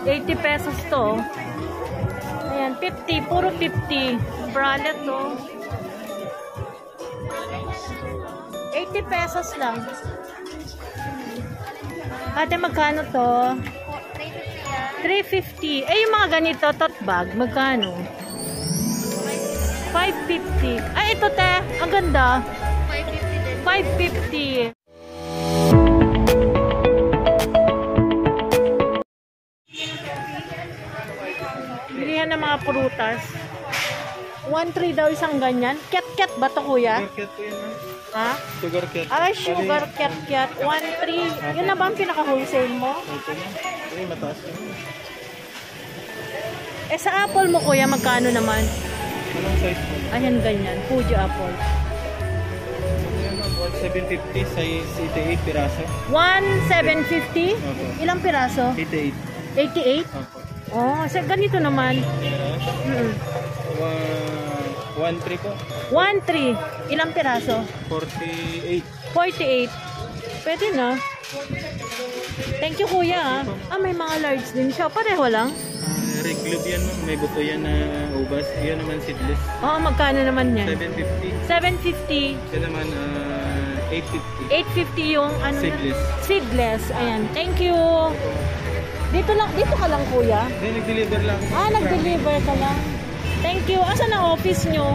80 pesos to. Ayan, 50. Puro 50. Bralette to. 80 pesos lang. Ate, magkano to? 350. Eh, yung mga ganito, tote bag, magkano? 550. Ay, ito te. Ang ganda. 550. Bilihan ng mga prutas. 1.3 daw isang ganyan. Ket-ket ba to, kuya? Sugar cat po yan, ma'am. Ha? Sugar cat. Ay, sugar ket-ket. 1.3. Yun na ba ang pinaka-wholesale mo? Ito na. Ay, mataas yun. Eh, sa apple mo, kuya, magkano naman? Anong size po? Ayan, ganyan. Fuji apple. Ayan, ma'am. 1,750 size 88 piraso. 1,750? Opo. Ilang piraso? 88. 88? Opo. Oh, so ganito naman. 1,3 po. 1.3. Ilang piraso? 48. 48. Pwede na. Thank you, kuya. Ah, may mga large din siya. Pareho lang. Red globe yan, ma'am. May buto yan na ubas. Yan naman seedless. Oo, magkano naman yan? 750. 750. Yan naman 850. 850 yung ano? Seedless. Seedless. Ayan. Thank you. Dito ka lang, kuya. Then, nag-deliver lang. Ah, nag-deliver ka lang. Thank you. Asan ang office nyo?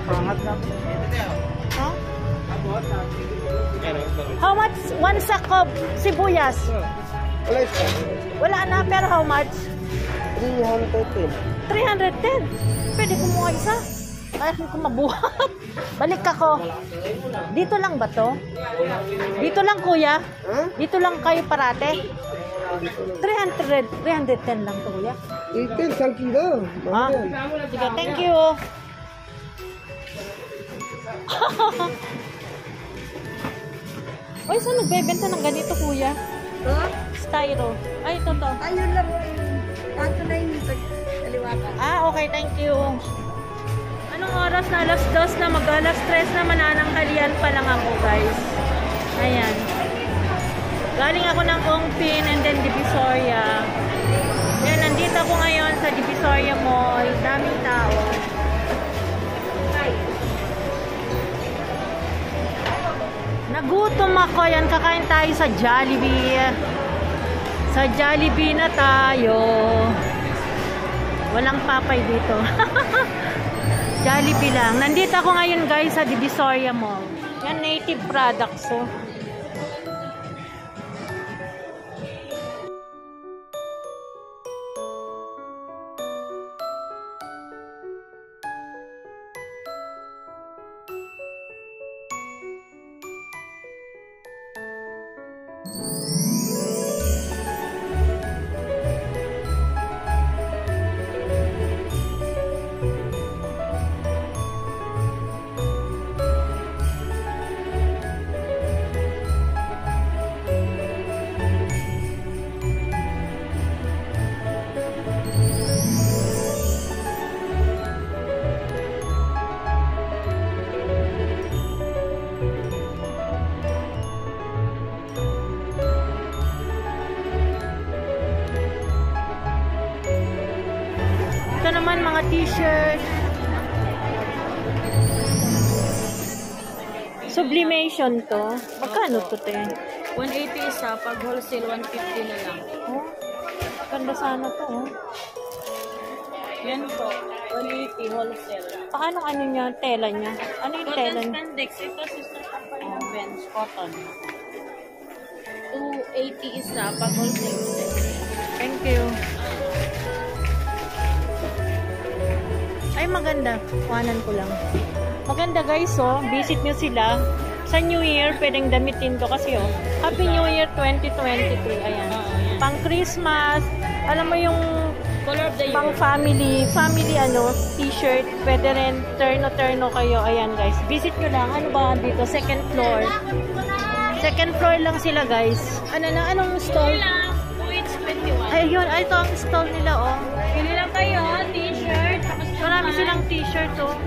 Pangat na. Huh? How much? One sack of sibuyas? Wala na, pero how much? 310. 310. Pwede kumuha isa. Kaya ko mabuhat. Balik ako. Dito lang ba to? Dito lang, kuya? Dito lang kayo parate? 310 lang to, kuya. 810, saan kilo? Ha? Sige, thank you. Oy, saan nagbebenta ng ganito, kuya? Styro. Ay, ito to. Ayun lang. Tanto na yung kaliwata. Ah, okay, thank you. Anong oras na? Alas 2 na, mag-alas 3 na, manananghalian pa lang ako, guys. Ayan. Galing ako ng Ongpin and then Divisoria. Ayan, nandito ako ngayon sa Divisoria Mall. Daming tao. Nagutom ako. Yan, kakain tayo sa Jollibee. Sa Jollibee na tayo. Walang papay dito. Jollibee lang. Nandito ako ngayon, guys, sa Divisoria Mall. Yan, native products, oh. Ito naman mga t-shirt. Sublimation to. Magkano to, te? 180 isa, pag wholesale 150 na lang. Oh, ganda sana to, oh. Yan po, 180 wholesale. Paano ano niya, tela niya? Ano yung tela Cotton niya? spandex, ito sister kapal ng bench, cotton. 280 isa, pag wholesale. Thank you. Ay, maganda. Kuhanan ko lang. Maganda, guys, oh. Visit nyo sila. Sa New Year, pwedeng damitin to kasi, oh. Happy New Year 2023. Ayan. Pang Christmas. Alam mo yung Color of the year. pang family, ano, t-shirt. Pwede rin terno kayo. Ayan, guys. Visit nyo lang. Ano ba dito? Second floor. Second floor lang sila, guys. Ano na? Anong stall? lang, 221. Ayun. Ay, ito ang stall nila, oh. Pili lang kayo, t-shirt. Marami silang t-shirt, oh.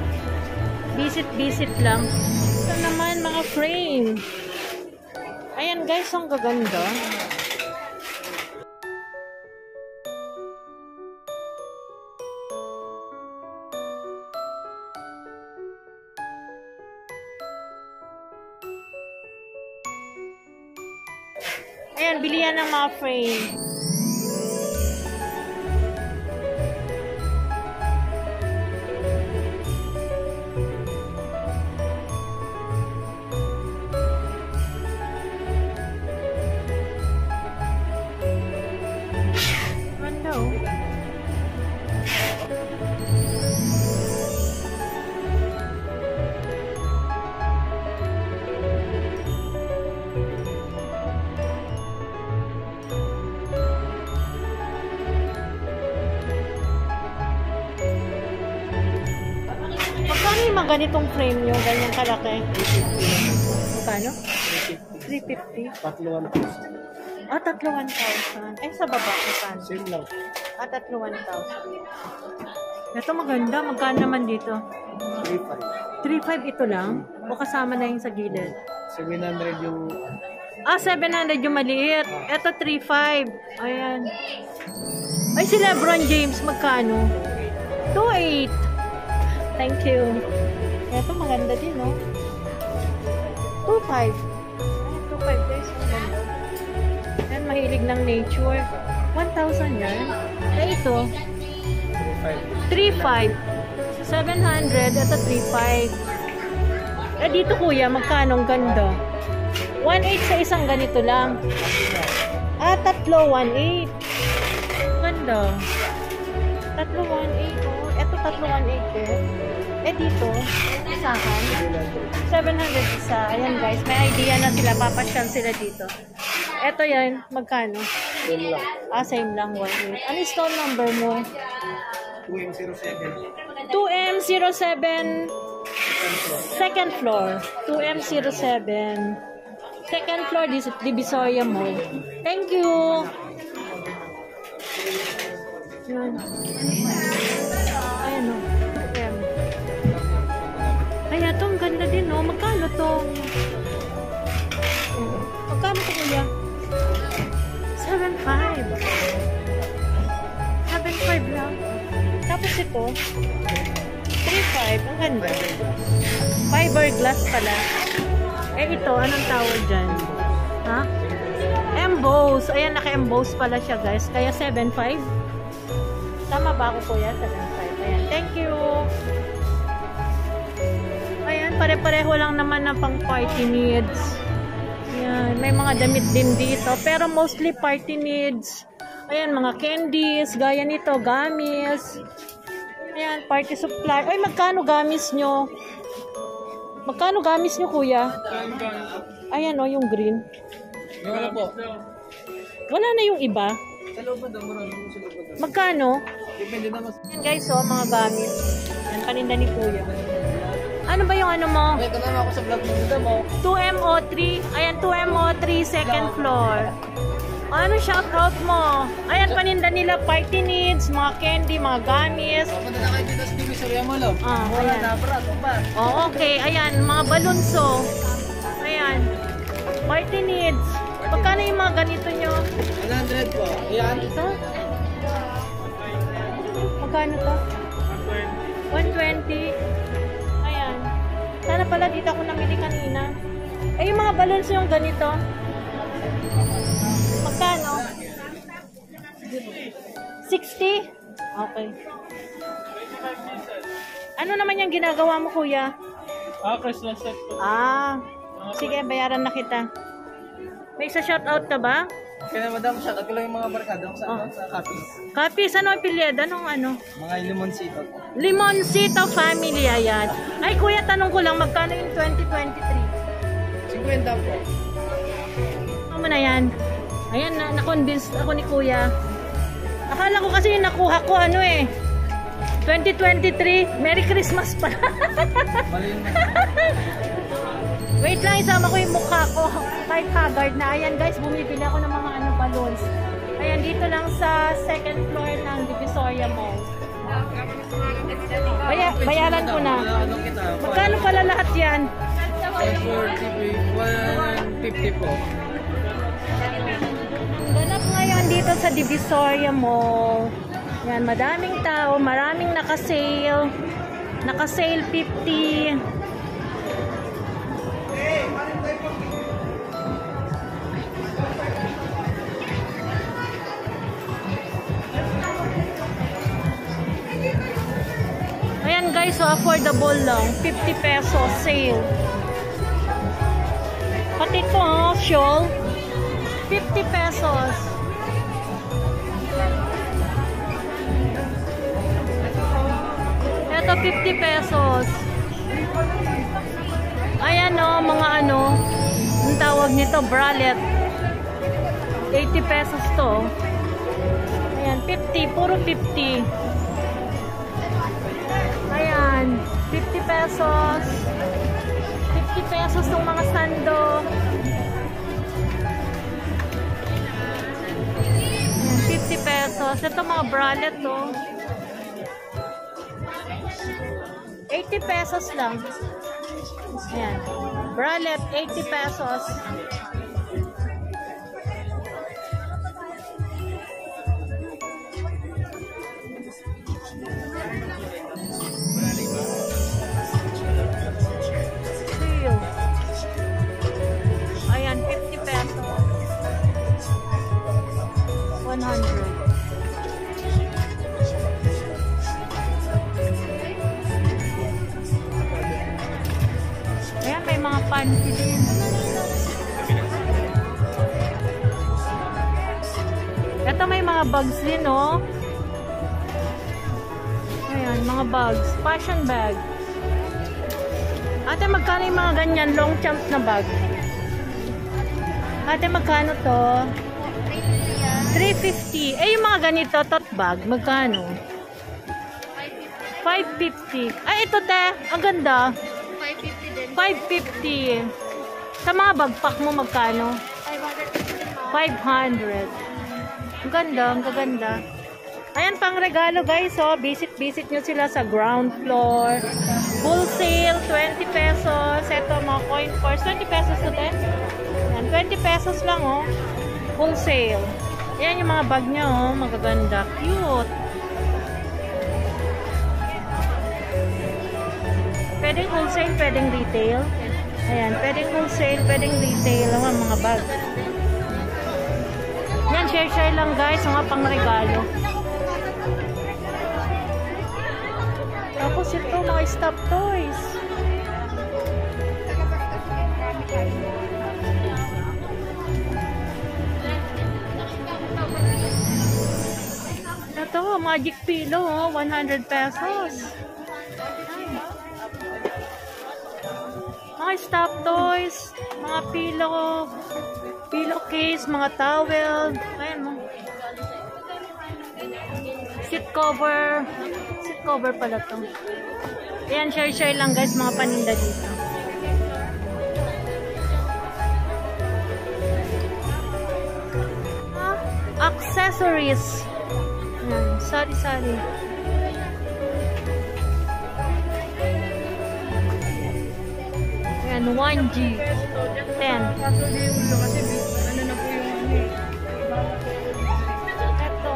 Visit lang. naman mga frame. Ayan guys, ang gaganda. Ayan, bilihan ng mga frame. Ganitong frame nyo, ganyang kalaki. Magkano? 350. 3,1,000. Ah, 3,1,000. Ay, sa baba, magkano? Same lang. Ah, 3,1,000. Ito maganda. Magkano naman dito? 3,500. 3,500 ito lang? O kasama na yung sa gilid? 700 yung... Ah, 700 yung maliit. Ito, 3,500. Ayan. Ay, si Lebron James, magkano? 2,800. Thank you. Ito maganda din, no? 2,500. Ay, 2,500 guys. Maganda. Yan, mahilig ng nature. 1,000 yan. Eh, ito. 3,500. 700. Ito, 3,500. Eh, dito kuya, magkano? Ang ganda. 1,800 sa isang ganito lang. Ah, 3,1,800. Ganda. 3,1,800. Oh. Ito, 3,1,800 eh. Eh dito, isahan. 700 isa. Ayan guys, may idea na sila. Papasyan sila dito. Ito yan, magkano? Same lang. Ah, same lang. 1,800. Ano yung stall number mo? 2M07. 2M07. Second floor. 2M07. Second floor, Divisoria Mall. Thank you. Yan. Ayan o. 2M. Kaya to, ang ganda din, no? Magkano to? Magkano to, kuya? 7,500. 7,500 lang. Tapos ito, 3,500. Ang ganda. Fiberglass pala. Eh, ito, anong tawag dyan? Ha? Emboss. Ayan, naka-emboss pala siya, guys. Kaya 7,500. Tama ba ako, kuya? 7,500. Ayan, thank you. Ayan, pare-pareho lang naman na pang party needs. Ayan, may mga damit din dito. Pero mostly party needs. Ayan, mga candies. Gaya nito, gamis. Ayan, party supply. Ay, magkano gamis nyo? Magkano gamis nyo, kuya? Ayan, o, yung green. Wala po. Wala na yung iba. Sa loob ba daw? Maraming sa loob ba daw? Magkano? Depende naman. Ayan, guys, o, mga gamis. Ayan, paninda ni kuya. Ano ba yung ano mo? May kanama ako sa vlog mo. 2MO3. Ayan, 2MO3, second floor. Ano shoutout mo? Ayan, paninda nila party needs, mga candy, mga gamis. Papunta na kayo dito sa Divisoria Mall. Ah, wala ayan. na, bro. Oh, okay. Ayan, mga balunso. Ayan. Party needs. Magkano yung mga ganito nyo? 100 po. Ayan. Ito? Magkano to? 120. Ayan. Sana pala dito ako namili kanina. Eh, yung mga balloons yung ganito. Magkano? 60? Okay. Ano naman yung ginagawa mo, kuya? Christmas set po. Ah, sige, bayaran na kita. May isa shoutout ka ba? Okay na, madam. Shoutout ko lang yung mga barkada ko sa Capiz. Capiz, ano ang pilyad? Anong ano? Mga limoncito. Limoncito family, ayan. Ay, kuya, tanong ko lang, magkano yung 2023? 50 po. Ano mo na yan? Ayan, na-convince ako ni kuya. Akala ko kasi yung nakuha ko, ano eh. 2023, Merry Christmas pa. Mali yung Wait lang, isama ko yung mukha ko. Kahit haggard na. Ayan guys, bumibili ako ng mga ano balloons. Ayan, dito lang sa second floor ng Divisoria Mall. Bayaran ko na. Magkano pala lahat yan? 150 po. Ganap ngayon dito sa Divisoria Mall. Yan, madaming tao, maraming naka-sale. Naka-sale 50. Ayan guys, so affordable lang. 50 pesos sale. Pati ito, shawl. 50 pesos. Ito 50 pesos. Ayan o, mga ano, ang tawag nito, bralette. 80 pesos to. Ayan, 50, puro 50. Ayan, 50 pesos. 50 pesos ng mga sando. Ayan, 50 pesos. Ito mga bralette to. 80 pesos lang. Ayan. Bralette, 80 pesos. Ayan, 50 pesos. 100. Ayan, may mga panty din. Ito may mga bags din, oh. Ayan, mga bags. Fashion bag. Ate, magkano yung mga ganyan? Long champ na bag. Ate, magkano to? 350. Eh, yung mga ganito, tote bag, magkano? 550. Ay, ito, te. Ang ganda. 550. Sa mga bagpak mo, magkano? 500. Ang ganda, ang gaganda. Ayan, pang regalo guys, oh. Visit nyo sila sa ground floor. Wholesale, 20 pesos. Ito, mga coin purse, 20 pesos to 10. Ayan, 20 pesos lang, oh. Wholesale. Ayan yung mga bag niya, oh. Magaganda. Cute. Pwedeng wholesale, pwedeng retail. Ayan, pwedeng wholesale, pwedeng retail. Ang mga bag. Yan, share lang guys, mga pang regalo. Tapos ito, mga stop toys. Ito, magic pillow, 100 pesos. Mga stop toys, mga pillowcase, mga towel. Ayan mo. Seat cover pala to. Ayan, share lang guys, mga paninda dito. Accessories. Ayan, sari-sari. Ayan, 1G. 10. Ito.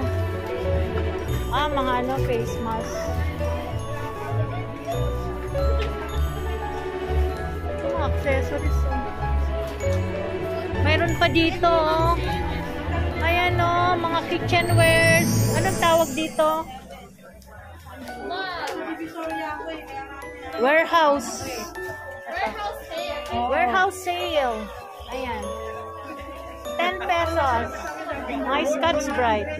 Mga ano, face mask. Mga accessories. Mayroon pa dito, oh. Ayan, oh, mga kitchenwares. Anong tawag dito? Warehouse. Warehouse sale. Ayan. 10 pesos. Mga Scotch Brite.